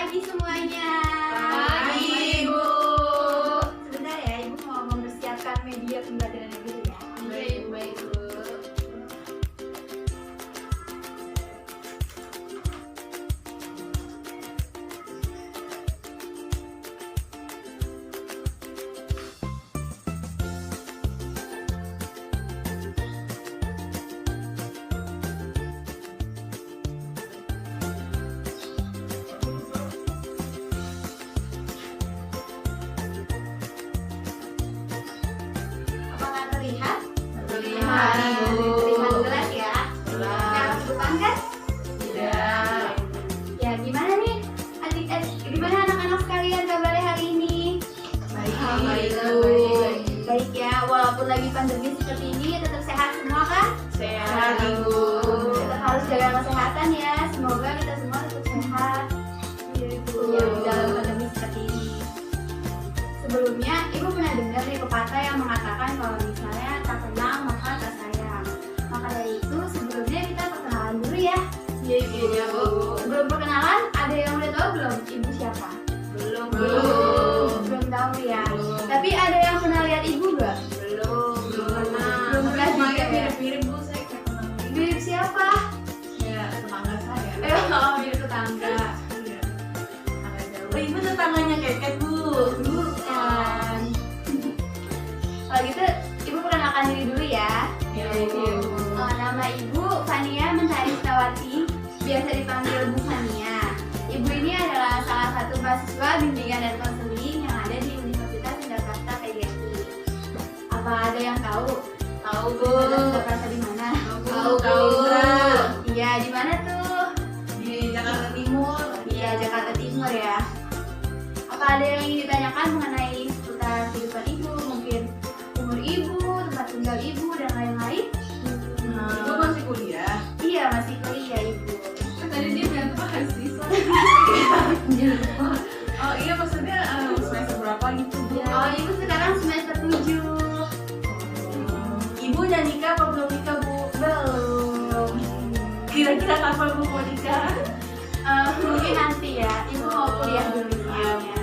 pagi semuanya. Pagi, Ibu. Sebentar ya, Ibu mau mempersiapkan media pembelajaran dulu ya. Iya, Ibu, baik, Bu. Apakah terlihat? Terlihat, Ibu. Terlihat jelas ya. Nah, depan kan? Tidak. Ya, gimana nih? Gimana anak-anak sekalian kabarnya hari ini? Baik, Bu. Baik ya, walaupun lagi pandemi seperti ini, tetap sehat semua kan? Sehat, Ibu. Tetap harus jaga kesehatan ya. Semoga kita semua tetap sehat. Ya, di dalam pandemi seperti ini. Sebelumnya, Ibu pernah dengar nih pepatah yang mengatakan kalau misalnya tak kenal maka tak sayang. Maka dari itu, sebelumnya kita perkenalan dulu ya. Iya, Bu. Sebelum perkenalan, ada yang udah tahu belum Ibu siapa? Belum, Bu. Belum tahu ya. Belum. Tapi ada yang pernah lihat Ibu nggak? Belum pernah. Belum pernah juga Semuanya ya? mirip-mirip, Bu. Saya kayak kenal. Mirip siapa? Ya, tetangga saya. Mirip tetangga. Iya. Tetangga jauh. Oh, Ibu tetangganya Keket, Bu. Bukan. Kalau gitu, Ibu perkenalkan diri dulu ya. Iya, Bu. Nama Ibu Fania Mentari Sitawati, biasa dipanggil Bu Fania. Ibu ini adalah salah satu mahasiswa bimbingan dan konseling yang ada di Universitas Indonesia PGRI. Apa ada yang tahu? Tahu, Bu. Universitas di mana? Tahu, Bu. Iya, di mana tuh? Di Jakarta Timur. Iya, Jakarta Timur ya. Apa ada yang ingin ditanyakan mengenai seputar kehidupan Ibu? Mungkin umur Ibu, tempat tinggal Ibu, dan lain-lain? Ibu masih kuliah. Iya, masih kuliah Ibu. Kan tadi dia bilang mahasiswa. Oh iya, maksudnya semester berapa gitu, Bu? Oh, Ibu sekarang semester 7. Ibu udah nikah apa belum nikah, Bu? Belum. Kira-kira kapan Bu mau nikah? Mungkin nanti ya. Ibu mau kuliah dulu soalnya.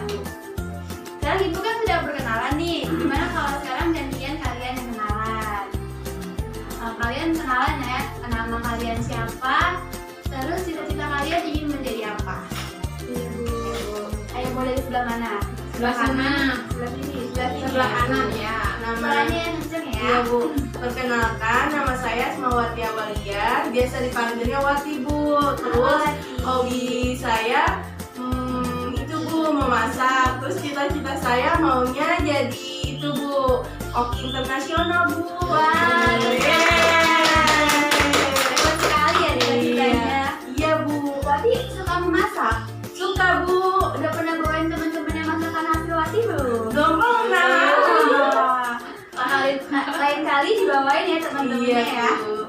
Sekarang Ibu kan sudah berkenalan nih. Gimana kalau sekarang gantian kalian yang kenalan? Kalian kenalan ya. Nama kalian siapa? Terus cita-cita kalian ingin menjadi apa? Ayo mulai dari sebelah mana? Sebelah sana. Sebelah sini. Sebelah sini. Sebelah kanan ya. Suaranya yang kenceng ya. Iya, Bu. Perkenalkan, nama saya Asmawati Amalia, biasa dipanggilnya Wati, Bu. Terus hobi saya itu, Bu, memasak. Terus cita-cita saya maunya jadi itu, Bu, kok internasional, Bu. Wah, Yeay. hebat sekali ya cita-citanya. Iya, Bu. Wati suka memasak? Suka, Bu. Udah pernah bawain teman-temannya masakan hasil Wati belum? Belum pernah. Lain kali dibawain ya teman-temannya Iya, ya. Bu.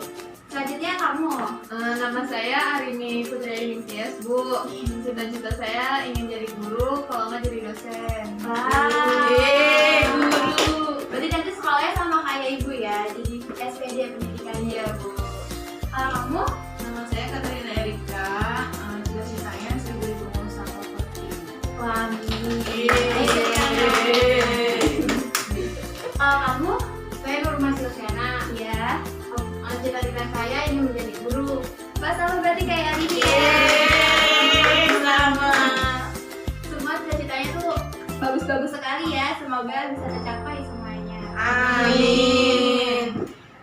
Selanjutnya kamu. Nama saya Arini Putri Ningtyas, Bu. Cita-cita saya ingin jadi guru, kalau nggak jadi dosen. Wah. Yeay, guru. Berarti nanti sekolahnya sama kayak ibu ya, jadi SPD pendidikannya. Iya, Bu. Kalau kamu? Nama saya Katarina Erika. Cita-citanya saya jadi pengusaha properti. Wah, Yeay. Kalau kamu? Saya Nurma Silviana. Iya. Cita-cita saya ingin menjadi guru. Pas sama berarti kayak Arini ya. Yeay, sama. Semua cita-citanya tuh bagus-bagus sekali ya. Semoga bisa tercapai semuanya. Amin.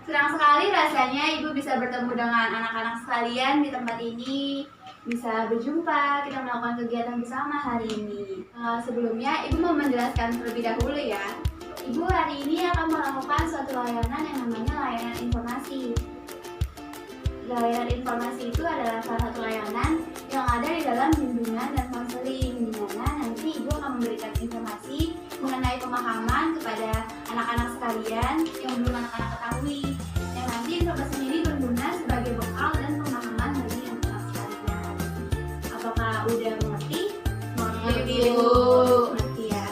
Senang sekali rasanya Ibu bisa bertemu dengan anak-anak sekalian di tempat ini. Bisa berjumpa, kita melakukan kegiatan bersama hari ini. Sebelumnya Ibu mau menjelaskan terlebih dahulu ya. Ibu hari ini akan melakukan suatu layanan yang namanya layanan informasi. Layanan informasi itu adalah salah satu layanan yang ada di dalam bimbingan dan konseling, di mana nanti Ibu akan memberikan informasi mengenai pemahaman kepada anak-anak sekalian yang belum anak-anak ketahui. Yang nanti informasi ini berguna sebagai bekal dan pemahaman bagi anak-anak sekalian. Apakah udah mengerti? Mengerti, Bu. Bu. Mengerti ya.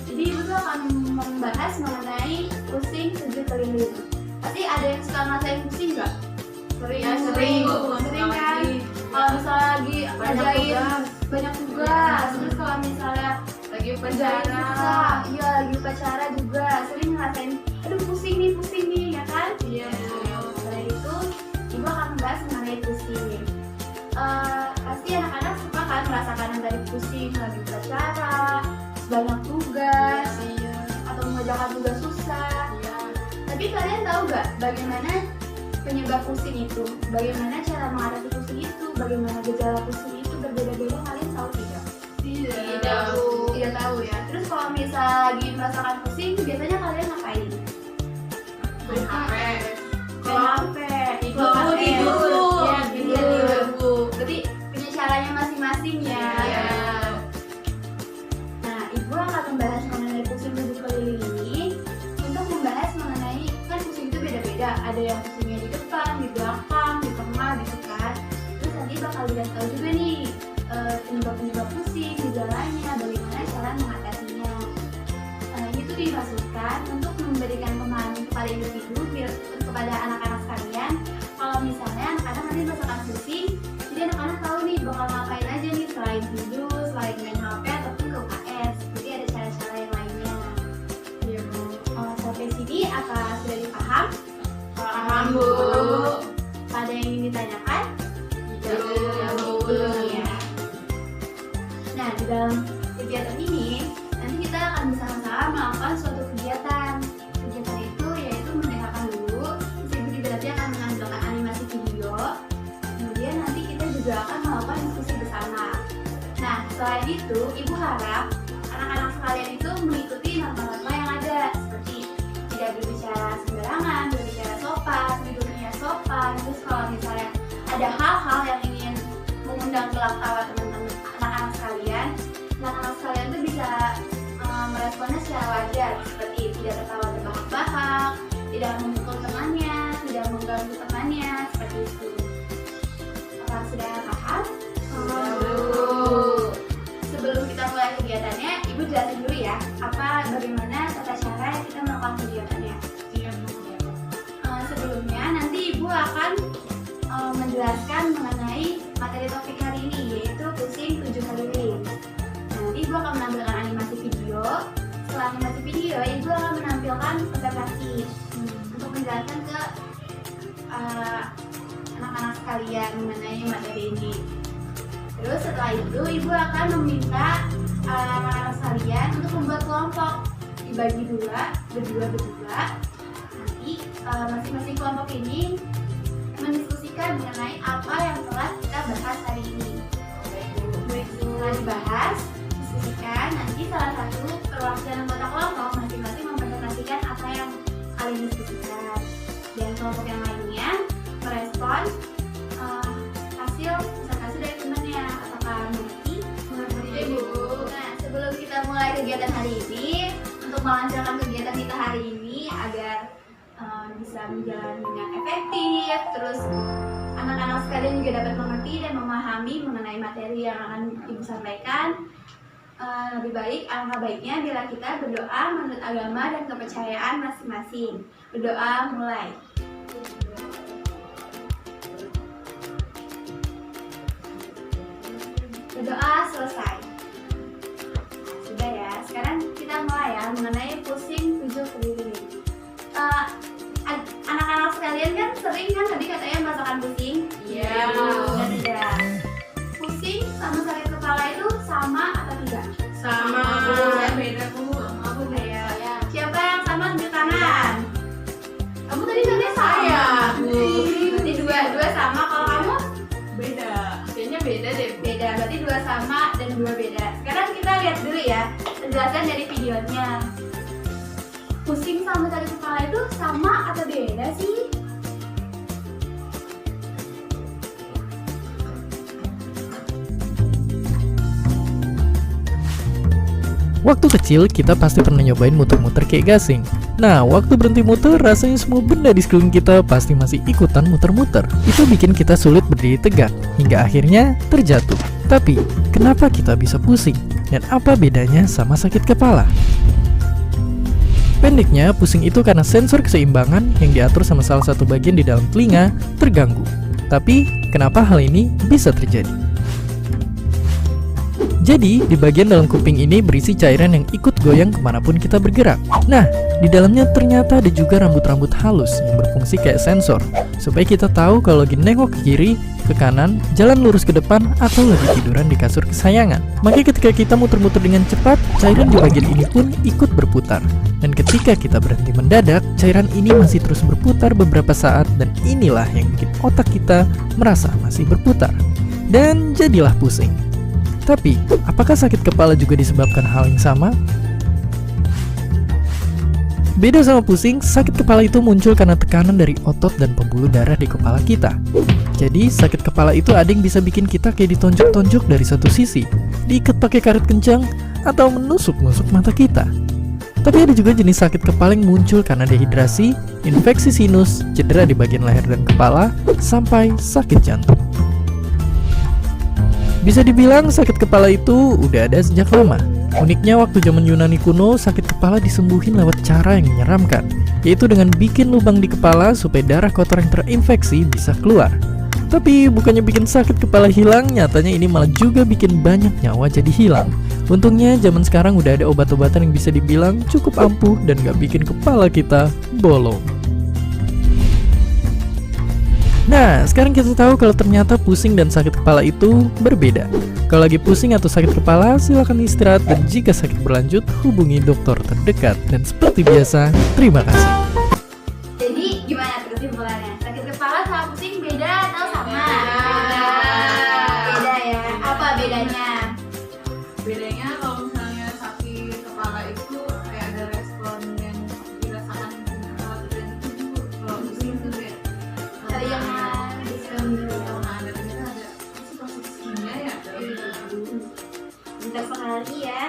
Jadi Ibu tuh akan membahas mengenai pusing 7 keliling. Pasti ada yang suka ngerasain pusing nggak? Ya, sering, Bu. Sering kan? Kalau misalnya lagi Banyak ngerjain tugas. banyak tugas. Terus kalau misalnya Lagi kerjain upacara. susah, iya lagi upacara juga sering ngerasain, aduh pusing nih ya kan? Iya. Selain itu, ibu akan membahas mengenai pusing. Pasti anak-anak suka kan merasakan yang dari pusing lagi upacara, banyak tugas, Iya. atau mengerjakan tugas susah. Iya. Tapi kalian tahu gak bagaimana penyebab pusing itu? Bagaimana cara mengatasi pusing itu? Bagaimana gejala pusing itu berbeda-beda? Kalian tahu tidak? Tidak, Bu. Tidak tahu ya. Terus kalau misal lagi merasakan pusing, biasanya kalian ngapain? Main HP. Main HP, Ibu tidur Bu. Iya, Tidur Bu. Berarti punya caranya masing-masing ya. Iya. Nah, ibu akan membahas mengenai pusing tubuh keliling ini untuk membahas mengenai kan pusing itu beda-beda. Ada yang pusingnya di depan, di belakang, di tengah, di dekat. Terus nanti bakal dikasih tahu juga nih penyebab-penyebab pusing, gejalanya, bagaimana cara mengatasinya. Itu dimaksudkan untuk memberikan pemahaman kepada individu, kepada anak-anak sekalian. Kalau misalnya anak-anak nanti merasakan pusing, jadi anak-anak tahu nih bakal ngapain aja nih selain tidur, selain main HP ataupun ke UKS. Jadi ada cara-cara yang lainnya. Iya, Bu. Sampai sini apa sudah dipaham? Paham Bu. Ada yang ingin ditanyakan? Belum. Ya. Nah, di dalam kegiatan ini nanti kita akan bersama-sama melakukan suatu kegiatan. Kegiatan itu yaitu mendengarkan dulu, terus ibu juga nanti akan menampilkan animasi video. Kemudian nanti kita juga akan melakukan diskusi bersama. Nah, selain itu, ibu harap anak-anak sekalian itu mengikuti norma-norma yang ada, seperti tidak berbicara sembarangan, berbicara sopan, duduknya sopan. Terus kalau misalnya ada hal-hal yang ingin mengundang gelak tawa teman-teman anak-anak sekalian tuh bisa meresponnya secara wajar, seperti tidak tertawa terbahak-bahak, tidak memukul temannya, tidak mengganggu temannya, seperti itu. Apa sudah paham? Sebelum kita mulai kegiatannya, ibu jelasin dulu ya, bagaimana tata cara kita melakukan kegiatannya. Iya, Bu. Sebelumnya nanti ibu akan menjelaskan mengenai materi topik hari ini, yaitu pusing 7 keliling. Nanti ibu akan menampilkan animasi video. Setelah animasi video, ibu akan menampilkan presentasi untuk menjelaskan ke anak-anak sekalian mengenai materi ini. Terus setelah itu, ibu akan meminta anak-anak sekalian untuk membuat kelompok, dibagi berdua. Nanti masing-masing kelompok ini mendiskusikan mengenai apa yang telah kita bahas hari ini. Setelah dibahas, diskusikan, nanti salah satu perwakilan anggota kelompok masing-masing mempresentasikan apa yang kalian diskusikan, dan kelompok yang lainnya merespon hasil presentasi dari temannya. Apakah mengerti? Mengerti, Bu. Nah, sebelum kita mulai kegiatan hari ini, untuk melancarkan kegiatan kita hari ini agar bisa berjalan dengan efektif, terus anak-anak sekalian juga dapat mengerti dan memahami mengenai materi yang akan ibu sampaikan. Lebih baik, alangkah baiknya bila kita berdoa menurut agama dan kepercayaan masing-masing. Berdoa mulai. Berdoa selesai. Sudah ya, sekarang kita mulai ya mengenai pusing 7 keliling. Anak-anak sekalian kan sering kan tadi katanya merasakan pusing? Iya. Dan tidak. Pusing sama sakit kepala itu sama atau tidak? Sama. Saya beda, Bu. Aku beda. Siapa yang sama tunjuk tangan? Kamu tadi katanya Saya, sama. Bu. Berarti dua sama. Kalau kamu Beda. Kayaknya beda deh, Bu. beda. Berarti 2 sama dan 2 beda. Sekarang kita lihat dulu ya penjelasan dari videonya. Pusing sama sakit kepala itu sama atau beda sih? Waktu kecil, kita pasti pernah nyobain muter-muter kayak gasing. Nah, waktu berhenti muter, rasanya semua benda di sekeliling kita pasti masih ikutan muter-muter. Itu bikin kita sulit berdiri tegak, hingga akhirnya terjatuh. Tapi, kenapa kita bisa pusing? Dan apa bedanya sama sakit kepala? Pendeknya, pusing itu karena sensor keseimbangan yang diatur sama salah satu bagian di dalam telinga terganggu. Tapi, kenapa hal ini bisa terjadi? Jadi, di bagian dalam kuping ini berisi cairan yang ikut goyang kemanapun kita bergerak. Nah, di dalamnya ternyata ada juga rambut-rambut halus yang berfungsi kayak sensor, supaya kita tahu kalau lagi nengok ke kiri, ke kanan, jalan lurus ke depan, atau lagi tiduran di kasur kesayangan. Makanya ketika kita muter-muter dengan cepat, cairan di bagian ini pun ikut berputar. Dan ketika kita berhenti mendadak, cairan ini masih terus berputar beberapa saat, dan inilah yang bikin otak kita merasa masih berputar. Dan jadilah pusing. Tapi, apakah sakit kepala juga disebabkan hal yang sama? Beda sama pusing, sakit kepala itu muncul karena tekanan dari otot dan pembuluh darah di kepala kita. Jadi, sakit kepala itu ada yang bisa bikin kita kayak ditonjok-tonjok dari satu sisi, diikat pakai karet kencang, atau menusuk-nusuk mata kita. Tapi ada juga jenis sakit kepala yang muncul karena dehidrasi, infeksi sinus, cedera di bagian leher dan kepala, sampai sakit jantung. Bisa dibilang sakit kepala itu udah ada sejak lama. Uniknya waktu zaman Yunani kuno, sakit kepala disembuhin lewat cara yang menyeramkan, yaitu dengan bikin lubang di kepala supaya darah kotor yang terinfeksi bisa keluar. Tapi bukannya bikin sakit kepala hilang, nyatanya ini malah juga bikin banyak nyawa jadi hilang. Untungnya zaman sekarang udah ada obat-obatan yang bisa dibilang cukup ampuh dan gak bikin kepala kita bolong. Nah, sekarang kita tahu kalau ternyata pusing dan sakit kepala itu berbeda. Kalau lagi pusing atau sakit kepala, silakan istirahat, dan jika sakit berlanjut, hubungi dokter terdekat. Dan seperti biasa, terima kasih. Jadi gimana tuh kesimpulannya? Sakit kepala sama pusing beda atau sama? Beda ya. Apa bedanya? Bedanya kalau misalnya sakit kepala itu kayak ada respon yang dirasakan dan itu kalau pusing itu kayak Keringan, ada ternyata ada proses kimia ya. bentar sekali ya.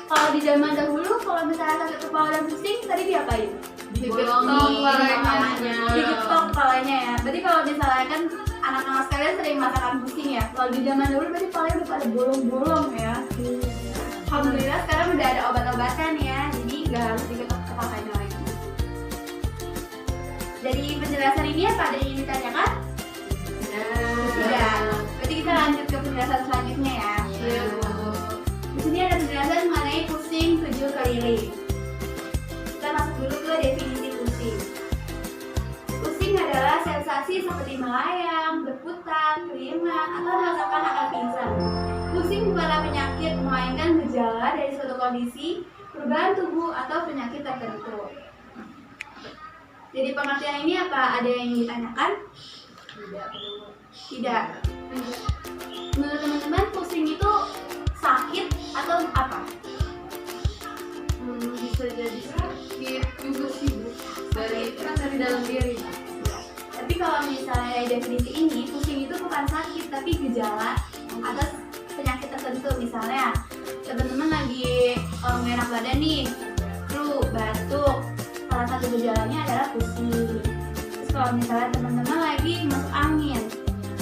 Kalau di zaman dahulu, kalau misalnya sakit kepala dan pusing, tadi diapain? Digetok kepalanya. Digetok kepalanya ya. Berarti kalau misalnya kan anak-anak sekalian sering merasakan pusing ya. Kalau di zaman dahulu berarti kepalanya udah pada bolong-bolong ya. Alhamdulillah sekarang udah ada obat-obatan ya, jadi nggak harus digetok kepalanya lagi. Dari penjelasan ini apa ada yang ingin ditanyakan? Tidak. Berarti kita lanjut ke penjelasan selanjutnya ya. Iya, Bu. Di sini ada penjelasan mengenai pusing 7 keliling. Kita masuk dulu ke definisi pusing. Pusing adalah sensasi seperti melayang, berputar, kelingan, atau merasakan akan pingsan. Pusing bukanlah penyakit, melainkan gejala dari suatu kondisi, perubahan tubuh, atau penyakit tertentu. Jadi pengertian ini apa? Ada yang ditanyakan? Tidak. Menurut teman-teman, pusing itu sakit atau apa? Bisa jadi sakit juga sih, Bu. Dari dalam diri. Tapi kalau misalnya definisi ini, pusing itu bukan sakit tapi gejala atas penyakit tertentu. Misalnya teman-teman lagi nggak enak badan nih, flu, batuk, salah satu gejalanya adalah pusing. Terus kalau misalnya teman-teman lagi masuk angin,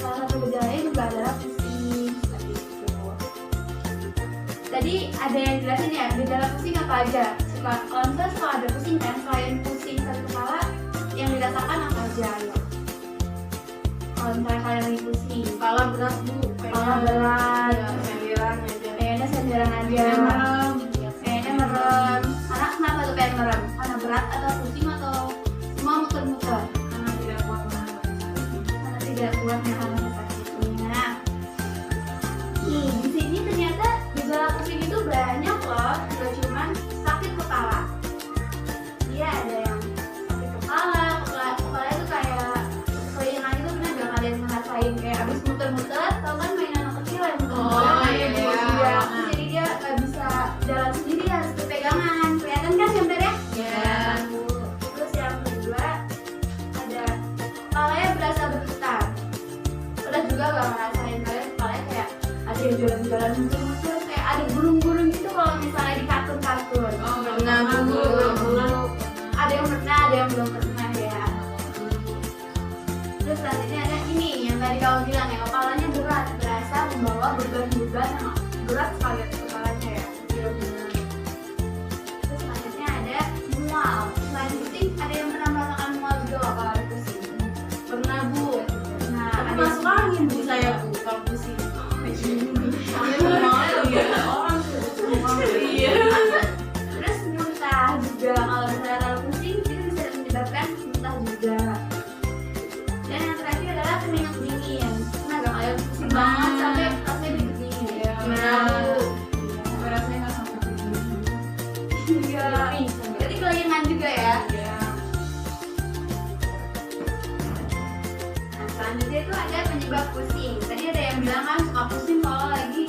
salah satu gejalanya juga adalah pusing. Seperti itu. Tadi ada yang jelasin ya, gejala pusing apa aja? Kalau misalnya suka ada pusing kan, selain pusing sakit kepala, yang dirasakan apa aja ya? Kalau misalnya kalian lagi pusing, Kepala berat, Bu. kepala berat, Sendiran aja. kayaknya sendiran aja, kayaknya merem. Karena kenapa tuh kayak merem? Karena berat atau pusing atau semua muter-muter? Karena tidak kuat menahan. Karena tidak kuat menahan sakitnya. Di sini ternyata gejala pusing itu banyak loh, gak cuma sakit kepala. Dia ada yang sakit kepala itu kayak kelingan itu pernah gak kalian ngerasain kayak abis muter-muter, tau kan main anak kecil yang muter-muter? Oh, iya. Jadi dia gak bisa jalan sendiri, harus berpegangan. Kelihatan kan gambarnya? Ya. Terus yang kedua ada kepalanya berasa berputar. Pernah juga gak ngerasain kalian kepalanya kayak ada yang jalan-jalan muter-muter, kayak ada burung-burung gitu kalau misalnya di kartun-kartun. Oh, Pernah, Bu. Ada yang pernah, ada yang belum pernah ya. Terus selanjutnya ada ini yang tadi kamu bilang ya, kepalanya berat, berasa membawa beban-beban yang berat sekali atas kepalanya ya. Terus selanjutnya ada mual. Selain pusing, ada yang pernah merasakan mual juga nggak kalau ada pusing? Pernah, Bu. Nah, Tapi ada masuk angin, Bu, saya, Bu, kalau pusing. bilang kan suka pusing kalau lagi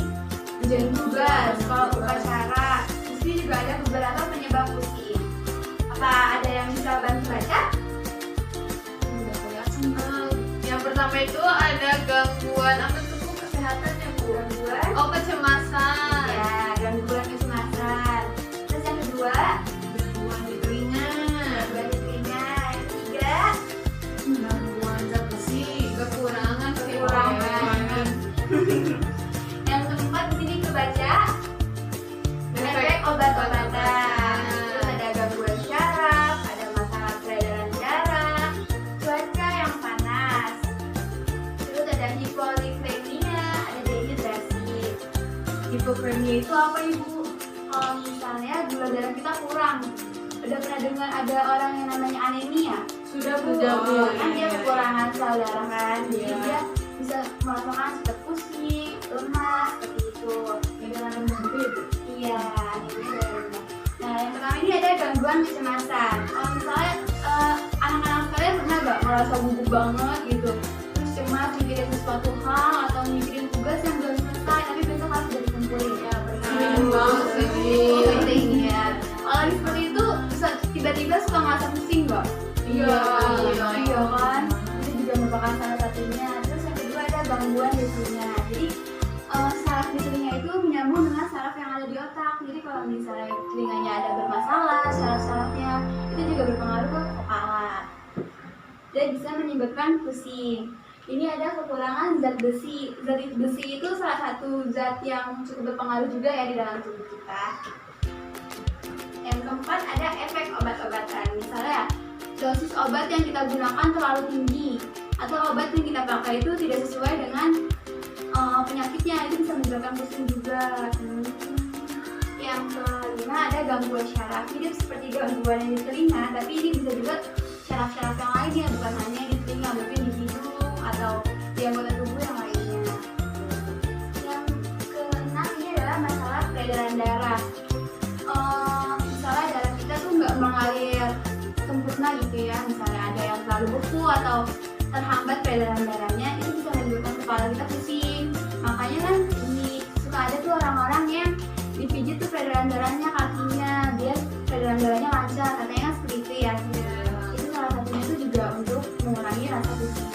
ngerjain tugas, kalau upacara. Di sini juga ada beberapa penyebab pusing. Apa ada yang bisa bantu baca? Udah kelihatan kan. Yang pertama itu ada gangguan apa tuh Bu, kesehatan ya Bu? Gangguan. Oh, kecemasan. Ya, gangguan kecemasan. Terus yang kedua, Gangguan di telinga. gangguan di telinga. Yang ketiga, Gangguan zat besi, kekurangan kekurangan. Yang keempat di sini kebaca efek obat-obatan. Terus ada gangguan syaraf, ada masalah peredaran darah, cuaca yang panas. Terus ada hipolikremia, ada dehidrasi. Hipokremia itu apa Ibu? Kalau misalnya gula darah kita kurang. Udah pernah dengar ada orang yang namanya anemia? Sudah Bu. Kan dia kekurangan sel darah kan, jadi Iya. dia bisa merasakan seperti pusing, lemas, seperti itu. Iya, anemia darah rendah. Nah, yang pertama ini ada gangguan kecemasan. Kalau misalnya anak-anak kalian pernah gak merasa gugup banget gitu, terus cemas mikirin sesuatu hal atau mikirin tugas yang belum selesai tapi besok harus udah dikumpulin? Ya pernah. Sering banget sih, Bu. Sering ya. Kalau seperti itu bisa tiba-tiba suka ngerasa pusing gak? Iya, Iya kan? Itu juga merupakan salah satunya. Terus yang kedua ada gangguan di telinga. Jadi saraf di telinga itu menyambung dengan saraf yang ada di otak. Jadi kalau misalnya telinganya ada bermasalah, saraf-sarafnya itu juga berpengaruh ke kepala dan bisa menyebabkan pusing. Ini ada kekurangan zat besi. Zat besi itu salah satu zat yang cukup berpengaruh juga ya di dalam tubuh kita. Yang keempat ada efek obat-obatan. Misalnya dosis obat yang kita gunakan terlalu tinggi atau obat yang kita pakai itu tidak sesuai dengan penyakitnya, itu bisa menyebabkan pusing juga. Yang kelima ada gangguan syaraf. Mirip seperti gangguan yang di telinga, tapi ini bisa juga syaraf-syaraf yang lainnya, bukan hanya di telinga, mungkin di hidung atau di anggota tubuh yang lainnya. Yang keenam ini adalah masalah peredaran darah. Misalnya darah kita tuh nggak mengalir sempurna gitu ya, misalnya ada yang terlalu beku atau terhambat peredaran darahnya, itu bisa menyebabkan kepala kita pusing. Makanya kan suka ada tuh orang-orang yang dipijit tuh peredaran darahnya kakinya biar peredaran darahnya lancar, katanya kan seperti itu ya. Itu salah satunya itu juga untuk mengurangi rasa pusing.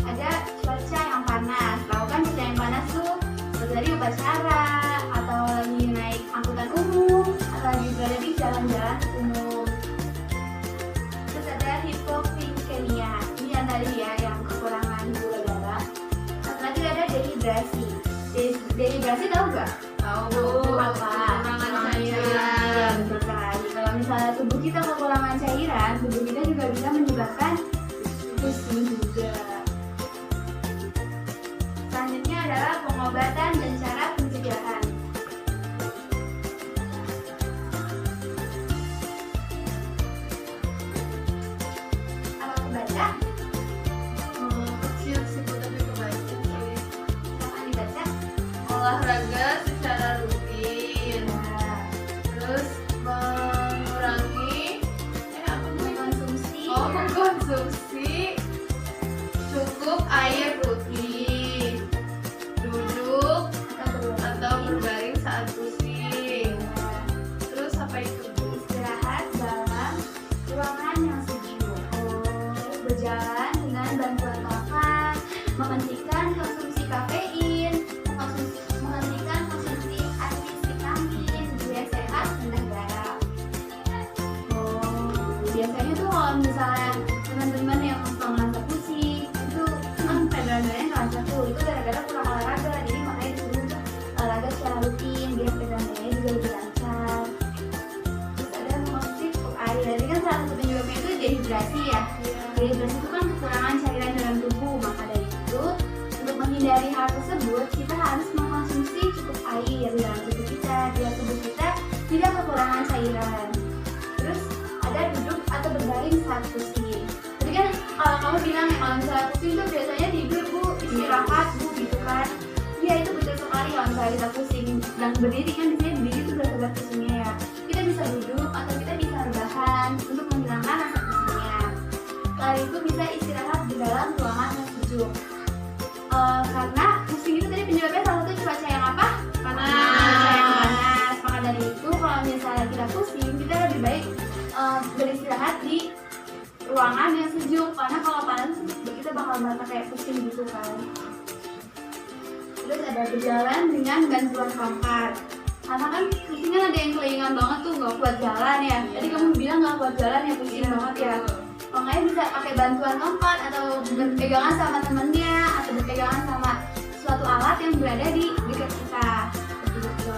Ada cuaca yang panas. Tahu kan cuaca yang panas tuh terjadi upacara atau lagi naik angkutan umum atau lagi berada di jalan-jalan umum. Terus ada hipoglikemia. Ini yang tadi ya, yang kekurangan gula darah. Satu lagi ada dehidrasi. Dehidrasi tahu gak? Tahu Apa? kekurangan Iya, cairan. betul sekali. Kalau misalnya tubuh kita kekurangan cairan, tubuh kita juga bisa menyebabkan pusing juga. Selanjutnya adalah pengobatan dan cara pencegahan. Apa kebaca? Kecil sih Bu, tapi kebaca sih. Silakan dibaca. Olahraga secara rutin, Nah, terus mengurangi apa Bu? mengkonsumsi Mengkonsumsi cukup air putih, duduk atau berbaring saat pusing. Terus apa itu Bu? istirahat dalam ruangan yang sejuk. Berjalan dengan bantuan nafas, menghentikan konsumsi kafein, menghentikan konsumsi antivitamin, gula sehat, rendah garam. Biasanya tuh kalau misalnya teman-teman yang suka merasa pusing, itu kan peredaran darahnya lancar tuh, itu gara-gara kurang olahraga. Jadi makanya disuruh untuk olahraga secara rutin biar peredaran darahnya juga lebih lancar. Terus ada mengkonsumsi cukup air. Jadi kan salah satu penyebabnya itu dehidrasi ya. Dehidrasi itu kan kekurangan cairan dalam tubuh. Maka dari itu, untuk menghindari hal tersebut, kita harus mengkonsumsi cukup air dalam tubuh kita biar tubuh kita tidak kekurangan cairan. Terus ada duduk atau berbaring saat pusing. Jadi kan kalau kamu bilang ya, kalau misalnya pusing tuh biasanya tidur Bu, istirahat Bu gitu kan. Iya, itu betul sekali. Kalau misalnya kita pusing dan berdiri kan, biasanya berdiri itu udah sebab pusingnya ya. Kita bisa duduk atau kita bisa rebahan untuk menghilangkan rasa pusingnya. Lalu itu bisa istirahat di dalam ruangan yang sejuk. Karena pusing itu tadi penyebabnya salah satu cuaca yang apa? Panas. Cuaca yang panas. Maka dari itu kalau misalnya kita pusing, kita lebih baik beristirahat di ruangan yang sejuk. Karena kalau panas kita bakal merasa kayak pusing gitu kan. Terus ada berjalan dengan bantuan tongkat. Karena kan pusing kan ada yang kelingan banget tuh, nggak kuat jalan ya. Tadi kamu bilang nggak kuat jalan ya, pusing banget ya. Makanya bisa pakai bantuan tongkat atau berpegangan sama temennya atau berpegangan sama suatu alat yang berada di dekat kita. Seperti itu.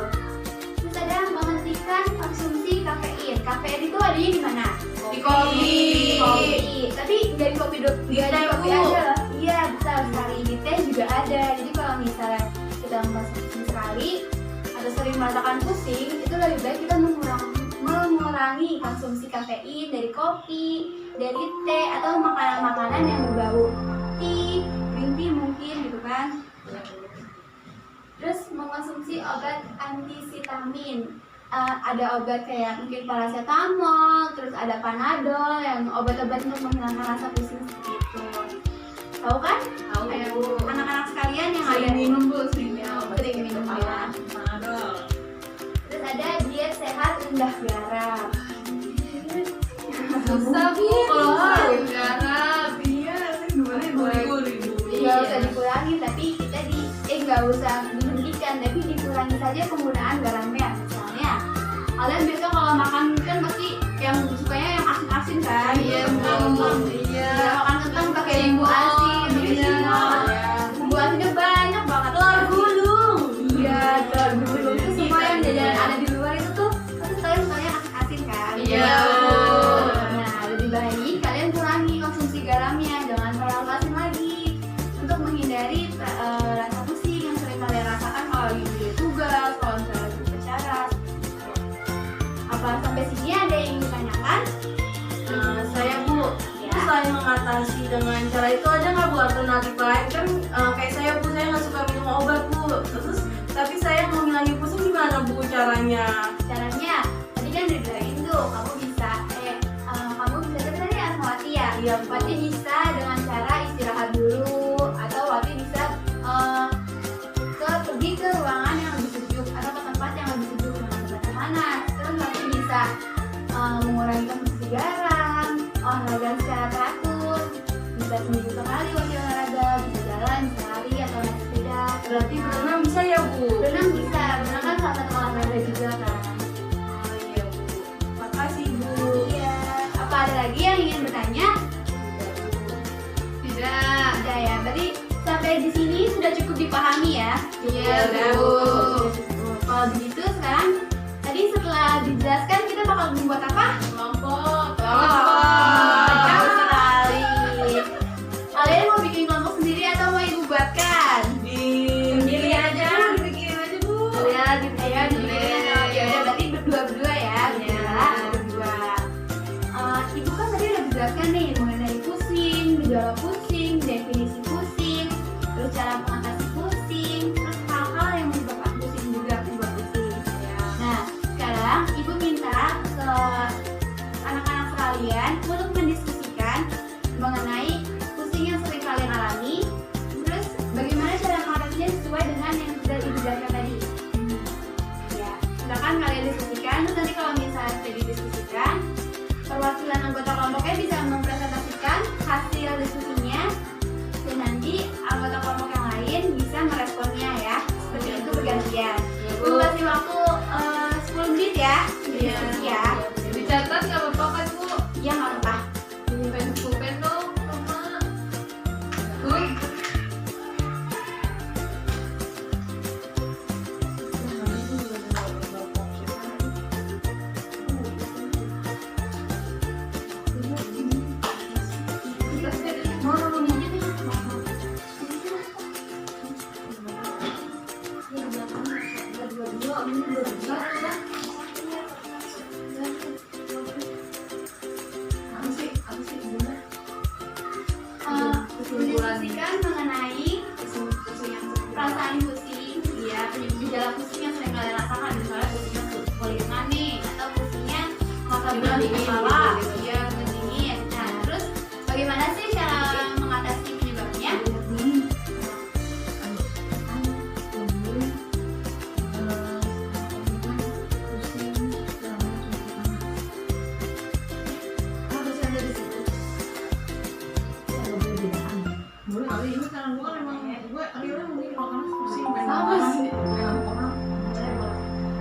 Terus ada menghentikan konsumsi kafein. Kafein itu adanya di mana? Di kopi. Tapi dari kopi dari kopi aja loh. Iya, betul sekali. Di teh juga ada. Jadi kalau misalnya kita mengkonsumsi sekali atau sering merasakan pusing, itu lebih baik kita mengurangi konsumsi kafein dari kopi, dari teh atau makanan-makanan yang berbau tea, green tea mungkin gitu kan. Terus mengkonsumsi obat antihistamin. Ada obat kayak mungkin paracetamol, terus ada panadol yang obat-obat untuk menghilangkan rasa pusing seperti itu. Tahu kan? Tahu. Kayak anak-anak sekalian yang Sering ada minum bu, sering minum. sering minum ya. Panadol. Terus ada diet sehat rendah garam. Susah bu kalau sering garam. Iya, gimana gurih-gurih dulu. Nggak usah dikurangi, tapi kita nggak usah dihentikan, tapi dikurangi saja penggunaan garamnya. Misalnya, kalian biasa kalau makan kan pasti yang sukanya yang asin-asin kan? Iya, iya. Ya, makan kentang pakai bumbu asin, Iya. bumbu asinnya banyak banget. Telur gulung. Iya, telur gulung itu semua yang jajanan ada di luar itu tuh pasti kalian sukanya asin kan? Iya. Nah, lebih baik kalian kurangi konsumsi garamnya, jangan terlalu asin lagi untuk menghindari rasa pusing yang sering kalian rasakan kalau lagi beli tugas, kalau misalnya lagi upacara. Apa sampai sini ada yang ingin ditanyakan? Saya bu, Ya. selain mengatasi dengan cara itu ada nggak bu alternatif lain kan? Kayak saya bu, saya nggak suka minum obat bu. Terus tapi saya mau ngilangin pusing gimana bu caranya? Caranya, tadi kan udah bilangin tuh, kamu bisa tadi Asmawati ya? Iya, Bu. Wati bisa dengan cara istirahat dulu, atau Wati bisa pergi ke ruangan yang lebih sejuk atau ke tempat yang lebih sejuk dengan tempat yang panas. Terus Wati bisa mengurangi konsumsi garam, olahraga secara teratur, bisa seminggu sekali Wati olahraga, bisa jalan, bisa lari atau naik sepeda. Berarti berenang bisa ya bu? Berenang bisa, berenang kan salah satu olahraga juga kan. Oh iya bu. Makasih bu. Iya. Apa ada lagi yang ingin bertanya? Tidak. Ada ya. Berarti sampai di sini sudah cukup dipahami ya? Iya, udah, Bu. Kalau begitu sekarang tadi setelah dijelaskan kita bakal membuat apa? Kelompok. Jauh sekali. Kalian mau bikin kelompok sendiri atau mau ibu buatkan? Sendiri aja. Bikin aja bu. Ya, gitu ya. Ya udah berarti berdua ya. Berdua. Ibu kan tadi udah menjelaskan nih mengenai pusing, gejala pusing, definisi pusing, terus cara mengatasi pusing, terus hal-hal yang menyebabkan pusing juga penyebab pusing. Nah, sekarang ibu minta ke anak-anak sekalian untuk mendiskusikan mengenai pusing yang sering kalian alami, terus bagaimana cara mengatasinya sesuai dengan yang sudah ibu jelaskan tadi. Ya, silakan kalian diskusikan. Terus nanti kalau misalnya sudah didiskusikan, perwakilan anggota kelompoknya bisa mempresentasikan hasil diskusinya, dan nanti anggota kelompok yang lain bisa meresponnya ya. Seperti itu bergantian. Ibu kasih waktu 10 menit ya. Iya. Diskusi ya. Dicatat nggak apa-apa kan bu? Ya nggak apa-apa. Pulpen dong sama. Tuh. Mendiskusikan mengenai perasaan pusing, ya, gejala pusing yang sering kalian rasakan, misalnya pusingnya kulitan nih, atau pusingnya masa bulan di kepala, ya, dingin. Nah, terus bagaimana sih cara mengatasi penyebabnya? sama sih.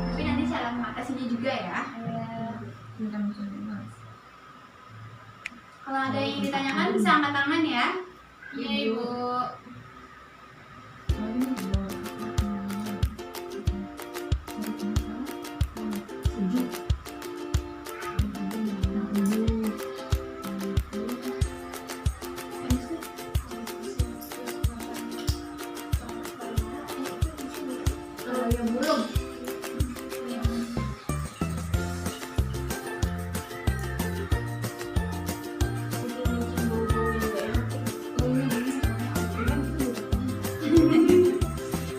Tapi nanti cara mengatasinya juga ya. Kalau ada yang ditanyakan bisa angkat tangan ya. Iya Ibu. Yang belum.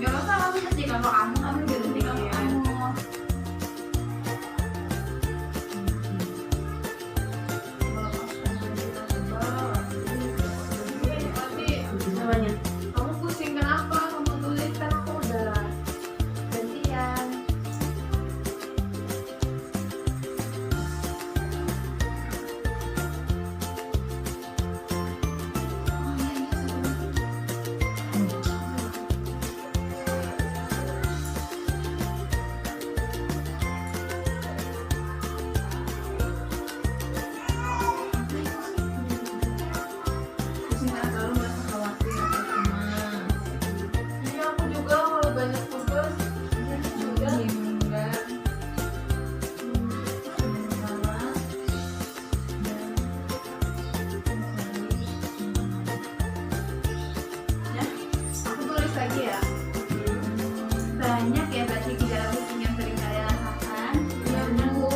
Gak apa-apa, kamu pasti kalau kamu berhenti kalau kamu. Namanya. Kamu pusing kenapa? Kamu tulis kan aku udah gantian. Pusing kan selalu merasa khawatir atau cemas. Iya, aku juga kalau banyak tugas Juga enggak. Aku tulis lagi ya. Banyak ya berarti gejala pusing yang sering kalian rasakan. Iya benar Bu.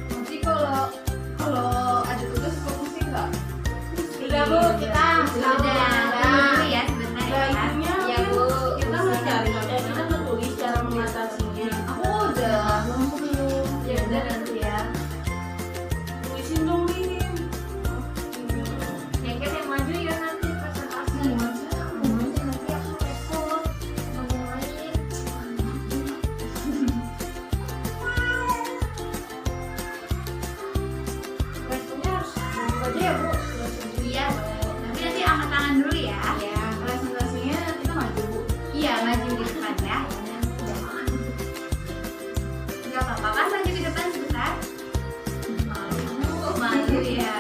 Nanti kalau ada tugas kok pusing nggak? Sudah Bu, kita Sudah dulu ya sebentar ya. Intinya Ya Bu. kita mencari, kita menulis cara mengatasinya. Aku udah, aku belum. Ya udah nanti ya. Tulisin dong ini. Yang yang maju ya nanti presentasi. Nanti aku repot. Mau main. Responnya harus aja ya Bu. Iya Bu. Tapi nanti angkat tangan dulu ya. Ya, presentasinya kita maju Bu. Iya maju di depan ya. Gak apa-apa kan maju ke depan sebentar. Malu ya.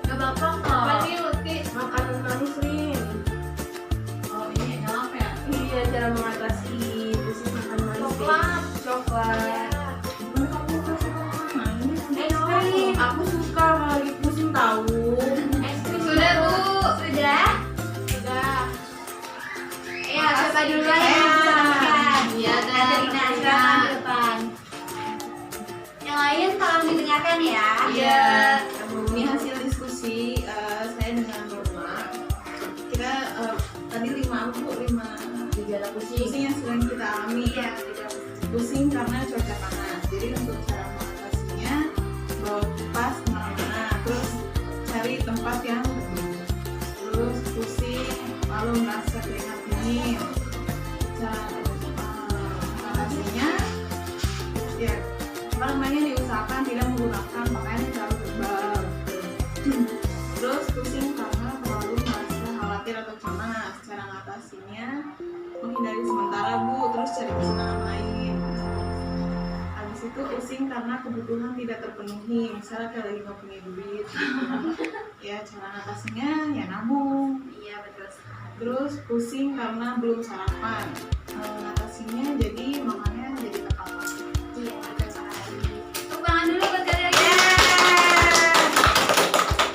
Gak apa-apa Apa kok. nih Lutfi? Makanan manis Rin. Oh ini maaf ya. Iya, cara mengatasi pusing makan manis. Coklat. Coklat. Bukan kamu kasih makan manis. Es krim. Aku suka kalau lagi pusing tahu. Es krim. Sudah Bu. Sudah. Sudah. Ya siapa duluan yang bisa makan? Iya, Katerina silakan ke depan. Yang lain tolong didengarkan ya. Iya, ini hasil diskusi saya dengan Norma. Kita tadi 5 gejala pusing yang sering kita alami. Iya. Pusing karena cuaca panas. Jadi untuk cara mengatasinya, bawa kipas kemana-mana, terus cari tempat yang teduh. Terus pusing, lalu merasa keringat dingin. Cara mengatasinya, ya apa namanya diusahakan tidak menggunakan pakaian yang terlalu tebal. Terus pusing karena terlalu merasa khawatir atau cemas. Cara mengatasinya menghindari sementara Bu, terus cari kesenangan lain. Habis itu pusing karena kebutuhan tidak terpenuhi, misalnya kayak lagi nggak punya duit. Ya cara mengatasinya ya nabung. Iya betul sekali. Terus pusing karena belum sarapan. Mengatasinya jadi makannya jadi tepat waktu. Iya betul sekali. Tepuk tangan dulu buat kalian.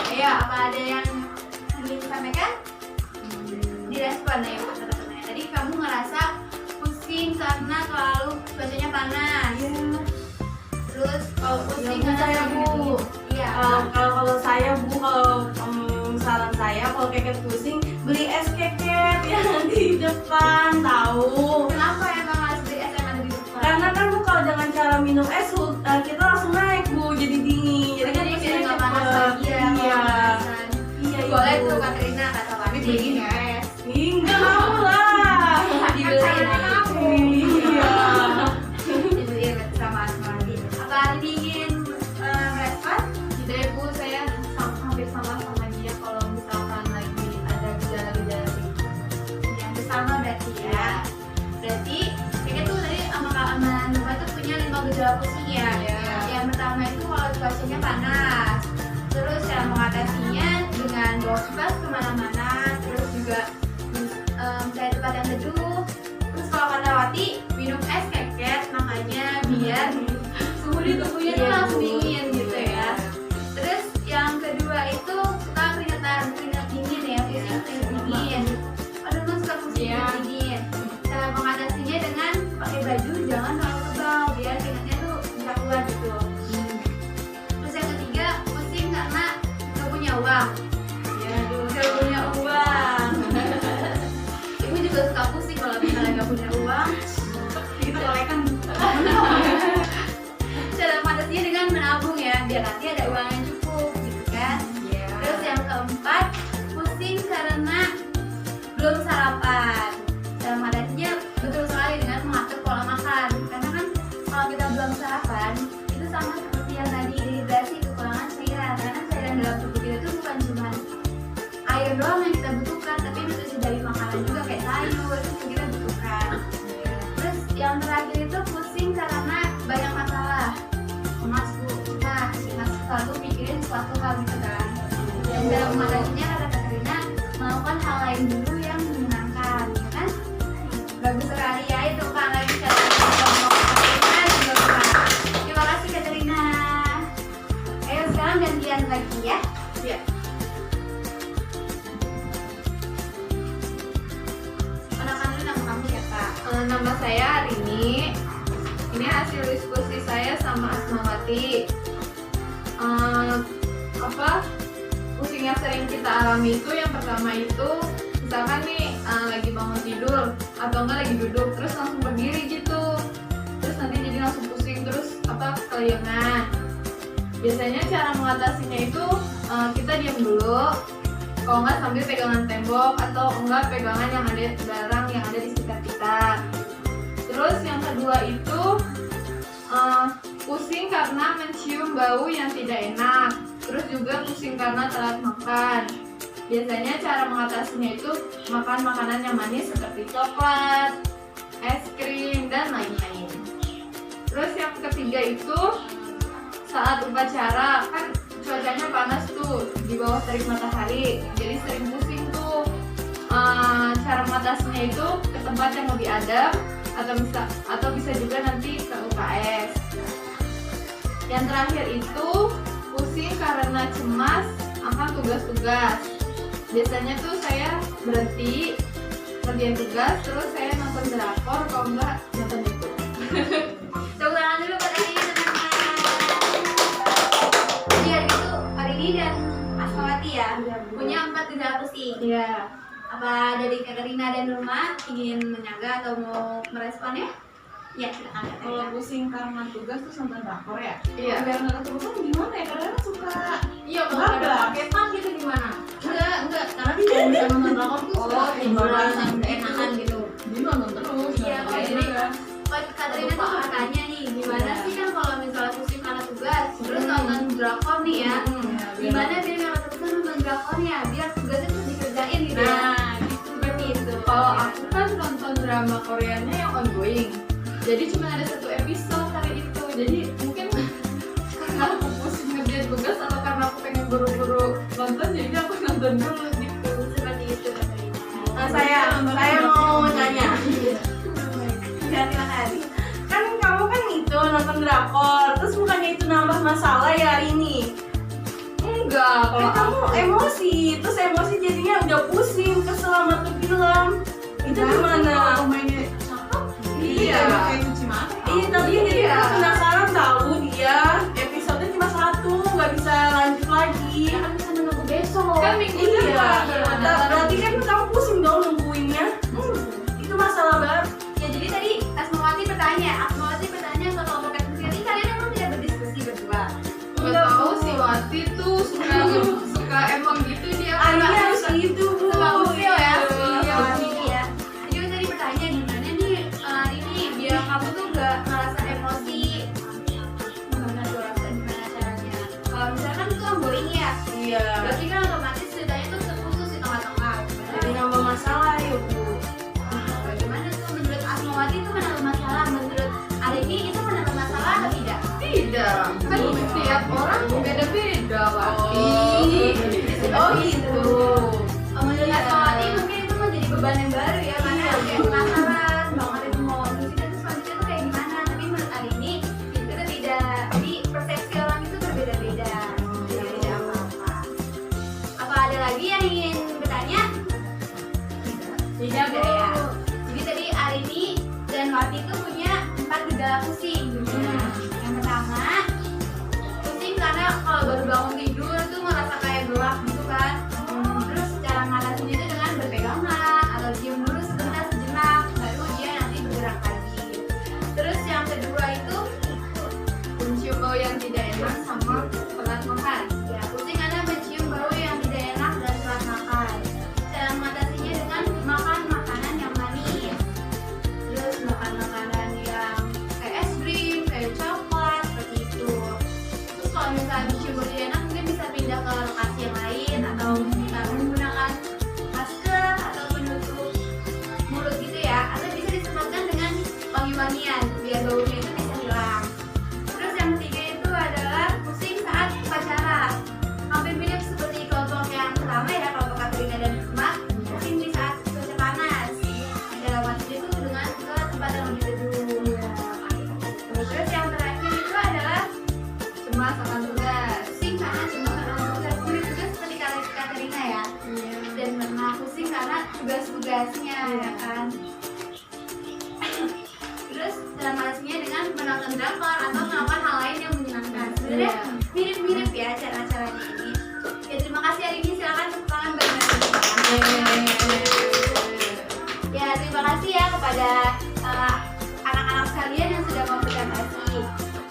Ayo apa ada yang ingin disampaikan? Direspon ya Bu teman-teman. Tadi kamu ngerasa pusing karena terlalu cuacanya panas. Iya. Terus Kalau pusing yang karena saya Bu. Iya. Kalau saya Bu, kalau saran saya kalau keket pusing beli es keket yang di depan, tahu? Kenapa emang harus beli es yang ada di depan? Karena kan Bu kalau dengan cara minum es kita langsung naik Bu, jadi dingin. Jadi kan Jadi pusingnya biar nggak cepet. panas lagi ya. Iya. Pemanasan. Iya. Boleh Ibu. tuh Katrina kata Mami beliin ya es. Ih, nggak mau lah. Dibeliin aku. Iya. Dibeliin sama Asmadi. Apa Rini ingin merespon? Tidak ya Bu, saya hampir sama dia kalau misalkan lagi ada gejala-gejala gitu. Yang bersama berarti ya. Berarti kayaknya tuh tadi sama Kak Aman Nova tuh punya 5 gejala pusing ya. Yang pertama itu kalau cuacanya panas. Terus cara mengatasinya dengan bawa kipas kemana-mana. Terus juga mencari tempat yang teduh. Terus kalau kata Wati minum es keket, makanya biar suhu di tubuhnya tuh langsung dingin gitu ya. Terus yang kedua itu suka keringat dingin ya, biasanya keringat dingin. Aduh lu suka keringat dingin. Cara mengatasinya dengan pakai baju jangan terlalu tebal biar keringatnya tuh bisa keluar gitu. Terus yang ketiga pusing karena nggak punya uang. Ya aduh nggak punya uang. Ibu juga suka pusing kalau misalnya nggak punya uang. Kita kolekan. Cara mengatasinya dengan menabung ya, biar nanti ada uang yang cukup gitu kan. Terus yang keempat, pusing karena belum sarapan. Cara mengatasinya betul sekali dengan mengatur pola makan. Karena kan kalau kita belum sarapan, itu sama seperti yang tadi dehidrasi, kekurangan cairan. Karena cairan dalam tubuh kita itu bukan cuma air doang yang kita butuhkan, tapi nutrisi dari makanan juga kayak sayur itu kita butuhkan. Terus yang terakhir itu pusing karena banyak masalah. Mas Bu, nah selalu mikirin suatu hal gitu kan. Dan dalam mengatasinya kata Katrina melakukan hal lain dulu yang menyenangkan, ya kan? Bagus sekali ya itu kan lagi cara Katrina juga bagus. Terima kasih Katrina. Ayo sekarang gantian lagi ya. Iya. Kenalkan dulu nama kamu siapa? Nama saya Arini. Ini hasil diskusi saya sama Asmawati. Pusing yang sering kita alami itu yang pertama itu misalkan nih lagi bangun tidur atau enggak lagi duduk terus langsung berdiri gitu, terus nanti jadi langsung pusing terus kelayangan. Biasanya cara mengatasinya itu kita diam dulu, kalau enggak sambil pegangan tembok atau enggak pegangan yang ada barang yang ada di sekitar kita. Terus yang kedua itu pusing karena mencium bau yang tidak enak. Terus juga pusing karena telat makan. Biasanya cara mengatasinya itu makan makanan yang manis seperti coklat, es krim, dan lain-lain. Terus yang ketiga itu saat upacara, kan cuacanya panas tuh di bawah terik matahari, jadi sering pusing tuh. Cara mengatasinya itu ke tempat yang lebih adem atau bisa juga nanti ke UKS. Yang terakhir itu pusing karena cemas akan tugas-tugas. Biasanya tuh saya berhenti ngerjain tugas, terus saya nonton drakor, kalau enggak nonton YouTube. Tepuk tangan dulu buat Arini teman-teman. Biar gitu Arini dan Asmawati ya punya 4 gejala pusing. Iya. Apa dari Katrina dan Nurma ingin menyangga atau mau merespon ya? Ya silakan Kalau Katrina. pusing karena tugas tuh nonton drakor ya. Iya. Biar nggak ketemu gimana ya? Karena kan suka. Iya, kalau ada Babak. paketan gitu gimana? Enggak, karena dia kalau bisa nonton drakor tuh suka tiduran sampai enakan gitu. Dia nonton terus. Iya, nonton jadi terus. Kalau Katrina tuh mau tanya nih, gimana sih kan kalau misalnya pusing karena tugas, terus nonton drakor nih ya, gimana biar nggak ketemu nonton drakornya, biar tugasnya tuh dikerjain gitu ya. Nah, Seperti itu. kalau aku kan nonton drama Koreanya yang ongoing, jadi cuma ada 1 episode hari itu. Jadi mungkin karena aku pusing ngerjain tugas atau karena aku pengen buru-buru nonton, jadi aku nonton dulu gitu. Seperti itu Katrina. Nah, saya mau nanya. Ya, terima kasih. Kan kamu kan itu nonton drakor, terus bukannya itu nambah masalah ya hari ini? Enggak, kalau Kan kamu emosi, terus emosi jadinya udah pusing, kesel sama tuh film. Itu gimana? Kalau mainnya cakep. Iya. Kayak cuci mata. Iya, tapi jadi aku penasaran tahu dia episodenya cuma 1, nggak bisa lanjut lagi. Ya kan bisa menunggu besok. besok. Kan minggu Iya, depan. berarti kan kamu pusing dong nungguinnya. Itu masalah banget. Ya jadi tadi Asmawati bertanya ke kelompok diskusi ini, kalian emang tidak berdiskusi berdua? Gak tahu si Wati tuh suka emang gitu dia. Ini harus gitu bu. Suka usil ya? Iya. Ini ya. Jadi tadi bertanya gimana nih ini biar kamu tuh gak ngerasa emosi. Gimana tuh rasanya, gimana caranya? Kalau misalkan itu ongoing ya, Iya. berarti kan otomatis ceritanya tuh terputus di tengah-tengah. Jadi nambah masalah ya bu. Bagaimana tuh menurut Asmawati itu menambah masalah? Menurut Arini itu menambah masalah atau tidak? Tidak. Kan tiap orang beda-beda Wati. Oh gitu. Menurut Asmawati mungkin itu menjadi beban yang baru ya, karena kayak penasaran banget itu mau musiknya tuh selanjutnya tuh kayak gimana. Tapi menurut Arini itu tidak. Jadi persepsi orang itu berbeda-beda. Tidak apa-apa. Apa ada lagi yang ingin bertanya? Tidak ya. Jadi tadi Arini dan Wati itu punya 4 gejala pusing. Yang pertama, pusing karena kalau baru bangun tidur tuh merasa kayak gelap gitu kan. Terus cara ngatasinnya itu dengan berpegangan atau diem dulu sebentar sejenak, baru dia nanti bergerak lagi. Terus yang kedua itu Mencium bau yang tidak enak sama telat makan. ya pusing karena mencium bau yang tidak enak dan telat makan. Cara mengatasinya dengan makan makanan yang manis. Terus makan makanan yang kayak es krim, kayak coklat, seperti itu. Terus kalau misalnya mencium bau tidak enak, mungkin bisa pindah ke lokasi yang lain atau kita menggunakan masker atau penutup mulut gitu ya, atau bisa disemprotkan dengan wangi-wangian biar baunya itu bisa hilang. Terus yang ketiga itu adalah pusing saat upacara. Hampir mirip seperti kelompok yang pertama ya, kelompok Katrina dan Bisma. Pusing di saat cuaca panas. Dalam waktu itu dengan ke tempat yang lebih teduh. Terus yang terakhir itu adalah Cemas akan tugas. pusing karena cuma tugas, mirip juga seperti Katrina ya. Dan pernah pusing karena tugas-tugasnya ya kan. Terus cara mengatasinya dengan menonton drakor atau melakukan hal lain yang menyenangkan. Sebenarnya mirip-mirip ya cara-caranya ini. Ya terima kasih hari ini, silakan tepuk tangan ya, terima kasih ya kepada anak-anak sekalian yang sudah mau presentasi.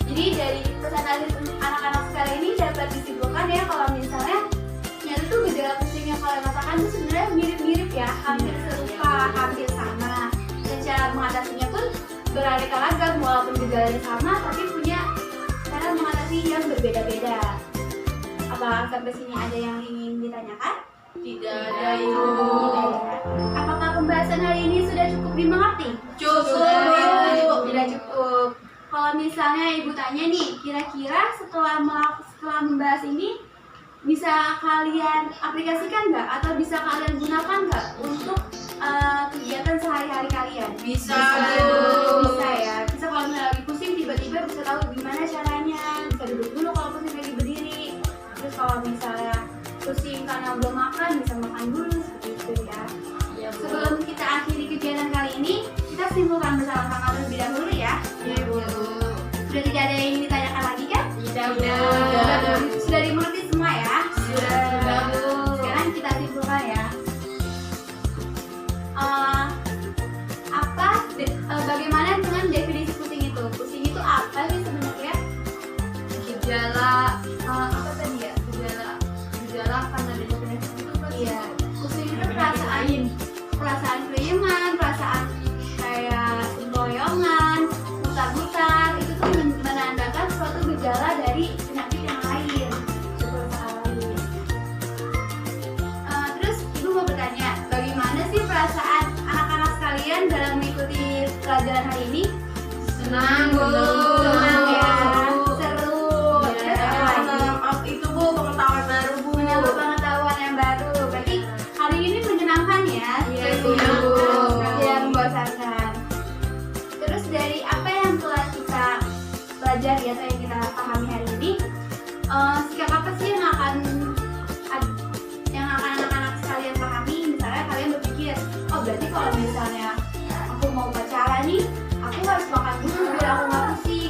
Jadi dari presentasi anak-anak sekalian ini dapat disimpulkan ya kalau misalnya ternyata tuh gejala pusing yang kalian rasakan tuh sebenarnya mirip-mirip ya, hampir serupa, hampir sama. Dan cara mengatasinya pun beraneka ragam, walaupun gejalanya sama tapi punya cara mengatasi yang berbeda-beda. Apa sampai sini ada yang ingin ditanyakan? Tidak ada ibu. Apakah pembahasan hari ini sudah cukup dimengerti? Cukup. Tidak cukup. Kalau misalnya ibu tanya nih, kira-kira setelah membahas ini bisa kalian aplikasikan nggak atau bisa kalian gunakan nggak untuk kegiatan sehari-hari kalian? Bisa. Bisa ya. Bisa kalau misalnya lagi pusing tiba-tiba bisa tahu gimana caranya. Bisa duduk dulu kalau pusing lagi berdiri. Terus kalau misalnya pusing karena belum makan bisa makan dulu seperti itu ya. Sebelum kita akhiri kegiatan kali ini, kita simpulkan bersama-sama terlebih dahulu ya. Iya Bu. Sudah tidak ada yang ingin ditanyakan lagi kan? Sudah. Sudah dimengerti semua ya? Sudah Bu. Sekarang kita simpulkan ya. Bagaimana dengan definisi pusing itu? Pusing itu apa sih sebenarnya? Gejala Apa tadi ya? gejala karena ada definisi itu kan. Iya. Pusing itu perasaan keringan, perasaan kayak sempoyongan, mutar-mutar. Itu tuh menandakan suatu gejala dari penyakit yang lain. Seperti terus ibu mau bertanya, bagaimana sih perasaan anak-anak sekalian dalam mengikuti pelajaran hari ini? Senang Bu. Senang ya, seru. Terus apa lagi? Itu bu pengetahuan baru bu. Menambah pengetahuan yang baru. Berarti hari ini menyenangkan ya? Iya, Menyenangkan, Bu. tidak membosankan. Terus dari apa yang telah kita pelajari atau yang kita pahami hari ini, sikap apa sih yang akan anak-anak sekalian pahami? Misalnya kalian berpikir, oh berarti kalau misalnya aku mau pacaran nih, aku harus makan dulu biar aku nggak pusing.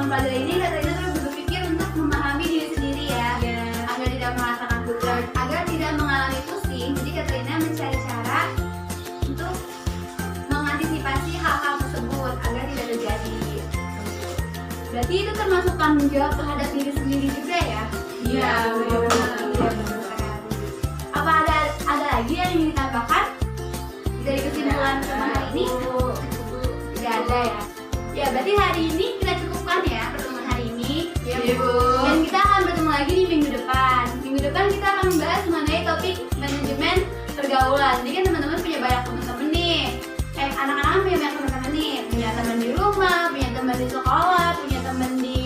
mempelajari ini Kak Rina terus berpikir untuk memahami diri sendiri ya, agar tidak merasakan beban, agar tidak mengalami pusing. Jadi Kak Rina mencari cara untuk mengantisipasi hal-hal tersebut agar tidak terjadi. Berarti itu termasuk tanggung jawab terhadap diri sendiri juga ya? Iya, benar. Apa ada lagi yang ingin ditambahkan dari kesimpulan pertemuan hari ini? Tidak ada ya? Ya berarti hari ini kita cukupkan ya pertemuan hari ini. Iya, Bu. Dan kita akan bertemu lagi di minggu depan. Minggu depan kita akan membahas mengenai topik manajemen pergaulan. Jadi kan teman-teman punya banyak teman-teman nih. Anak-anak punya banyak teman-teman nih. Punya teman di rumah, punya teman di sekolah, punya teman di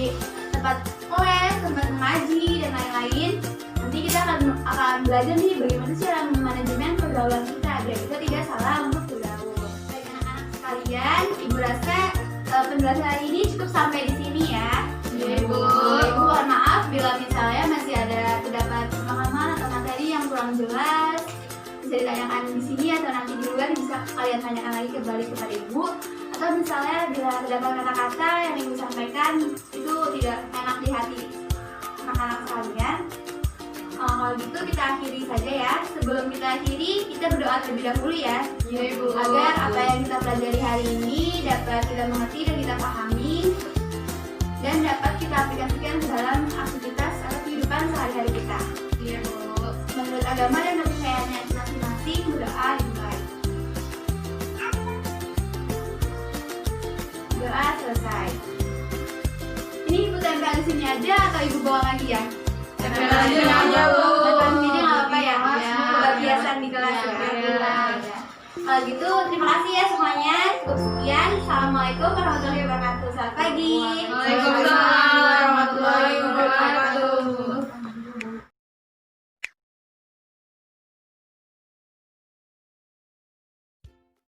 tempat les, tempat mengaji dan lain-lain. Nanti kita akan belajar nih bagaimana sih cara manajemen pergaulan kita agar kita tidak salah untuk bergaul. Baik anak-anak sekalian, Ibu rasa penjelasan hari ini cukup sampai di sini ya. Ibu. Ibu mohon maaf bila misalnya masih ada terdapat pemahaman atau materi yang kurang jelas, bisa ditanyakan di sini atau nanti di luar bisa kalian tanyakan lagi kembali kepada Ibu. Atau misalnya bila terdapat kata-kata yang Ibu sampaikan itu tidak enak di hati anak-anak sekalian, kalau gitu kita akhiri saja ya. Sebelum kita akhiri, kita berdoa terlebih dahulu ya. Iya, Ibu. Agar apa yang kita pelajari hari ini dapat kita mengerti dan kita pahami dan dapat kita aplikasikan ke dalam aktivitas atau kehidupan sehari-hari kita. Iya, Bu. Menurut agama dan kepercayaannya masing-masing, berdoa dimulai. Doa selesai. Ini Ibu tempel di sini aja atau Ibu bawa lagi ya? Tempel aja, Bu. Tempel di sini nggak apa-apa ya? Iya. Kebiasaan di kelas ya. Iya. Kalau gitu, terima kasih ya semuanya. Cukup sekian. Assalamualaikum warahmatullahi wabarakatuh. Selamat pagi. Waalaikumsalam warahmatullahi wabarakatuh.